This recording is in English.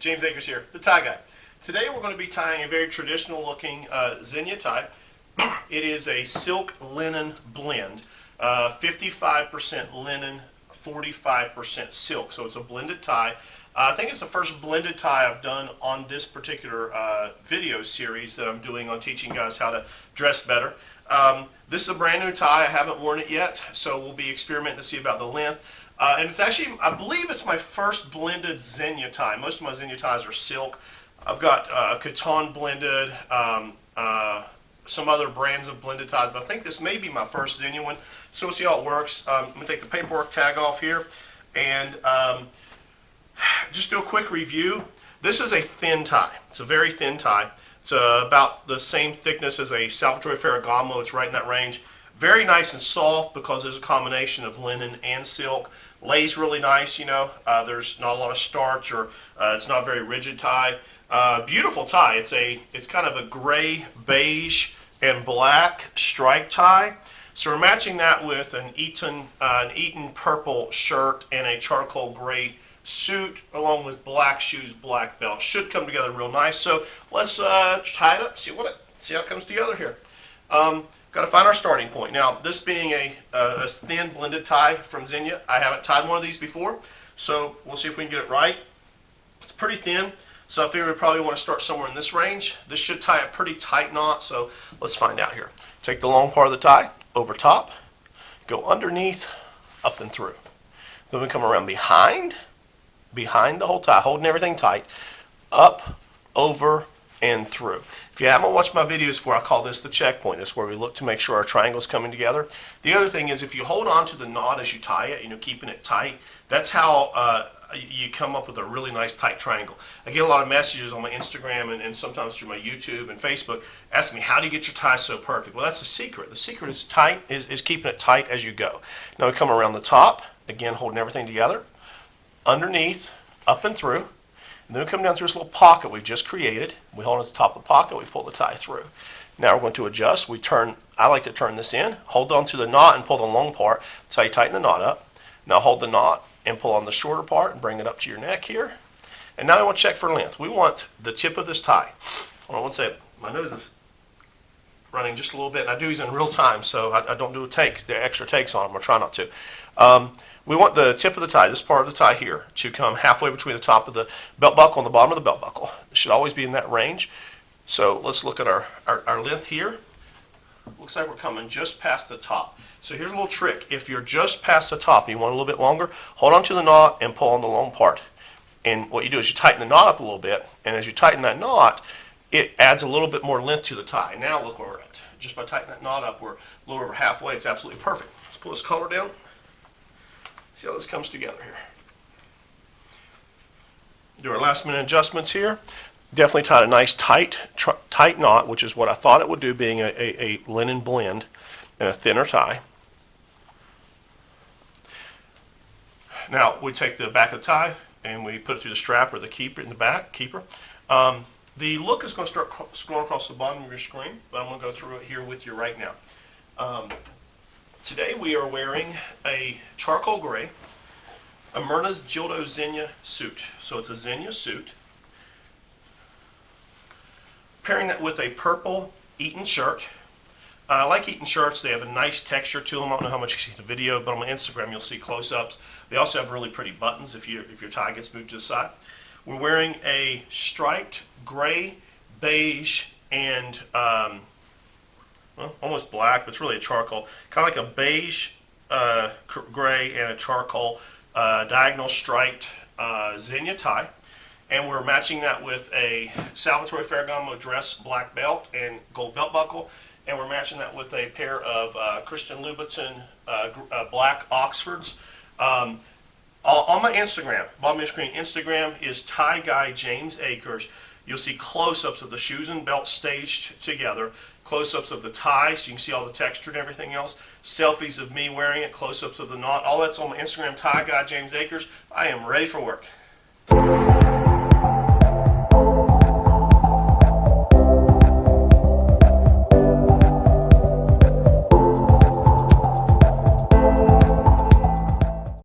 James Akers here, the tie guy. Today we're going to be tying a very traditional looking Zegna tie. It is a silk linen blend, 55% linen, 45% silk, so it's a blended tie. I think it's the first blended tie I've done on this particular video series that I'm doing on teaching guys how to dress better. This is a brand new tie. I haven't worn it yet, so we'll be experimenting to see about the length. And it's actually, I believe it's my first blended Zegna tie. Most of my Zegna ties are silk. I've got Kiton blended, some other brands of blended ties, but I think this may be my first Zegna one. So we'll see how it works. I'm going to take the paperwork tag off here and just do a quick review. This is a thin tie. It's a very thin tie. It's about the same thickness as a Salvatore Ferragamo. It's right in that range. Very nice and soft because there's a combination of linen and silk. Lays really nice, you know. There's not a lot of starch, or it's not a very rigid tie. Beautiful tie. It's kind of a gray, beige, and black striped tie. So we're matching that with an Eton purple shirt and a charcoal gray suit, along with black shoes, black belt. Should come together real nice. So let's tie it up, see how it comes together here. Got to find our starting point. Now, this being a thin blended tie from Zegna, I haven't tied one of these before, so we'll see if we can get it right. It's pretty thin, so I figure we probably want to start somewhere in this range. This should tie a pretty tight knot, so let's find out here. Take the long part of the tie, over top, go underneath, up and through. Then we come around behind the whole tie, holding everything tight, up, over, and through. If you haven't watched my videos before, I call this the checkpoint. This is where we look to make sure our triangle's coming together. The other thing is, if you hold on to the knot as you tie it, you know, keeping it tight, that's how you come up with a really nice tight triangle. I get a lot of messages on my Instagram and sometimes through my YouTube and Facebook asking me, how do you get your tie so perfect? Well, that's the secret. The secret is is keeping it tight as you go. Now we come around the top, again holding everything together, underneath, up and through. And then we come down through this little pocket we've just created. We hold it at the top of the pocket, we pull the tie through. Now we're going to adjust. I like to turn this in, hold on to the knot and pull the long part. That's how you tighten the knot up. Now hold the knot and pull on the shorter part and bring it up to your neck here. And now I want to check for length. We want the tip of this tie. Hold on one second. My nose is running just a little bit, and I do these in real time, so I don't do the extra takes on them. I'll try not to. We want the tip of the tie, this part of the tie here, to come halfway between the top of the belt buckle and the bottom of the belt buckle. It should always be in that range. So let's look at our length here. Looks like we're coming just past the top. So here's a little trick. If you're just past the top and you want a little bit longer, hold on to the knot and pull on the long part. And what you do is you tighten the knot up a little bit, and as you tighten that knot, it adds a little bit more length to the tie. Now look where we're at. Just by tightening that knot up, we're a little over halfway. It's absolutely perfect. Let's pull this collar down. See how this comes together here. Do our last minute adjustments here. Definitely tied a nice tight knot, which is what I thought it would do, being a linen blend and a thinner tie. Now we take the back of the tie and we put it through the strap or the keeper in the back, keeper. The look is going to start scrolling across the bottom of your screen, but I'm going to go through it here with you right now. Today we are wearing a charcoal gray, a Hermes Gildo Zegna suit. So it's a Zegna suit. Pairing that with a purple Eton shirt. I like Eton shirts. They have a nice texture to them. I don't know how much you see in the video, but on my Instagram you'll see close-ups. They also have really pretty buttons if your tie gets moved to the side. We're wearing a striped gray, beige, and well, almost black, but it's really a charcoal. Kind of like a beige, gray, and a charcoal diagonal striped Zegna tie. And we're matching that with a Salvatore Ferragamo dress black belt and gold belt buckle. And we're matching that with a pair of Christian Louboutin black Oxfords. On my Instagram, bottom of the screen, Instagram is Tie Guy James Akers. You'll see close-ups of the shoes and belt staged together, close-ups of the tie so you can see all the texture and everything else, selfies of me wearing it, close-ups of the knot. All that's on my Instagram, Tie Guy James Akers. I am ready for work.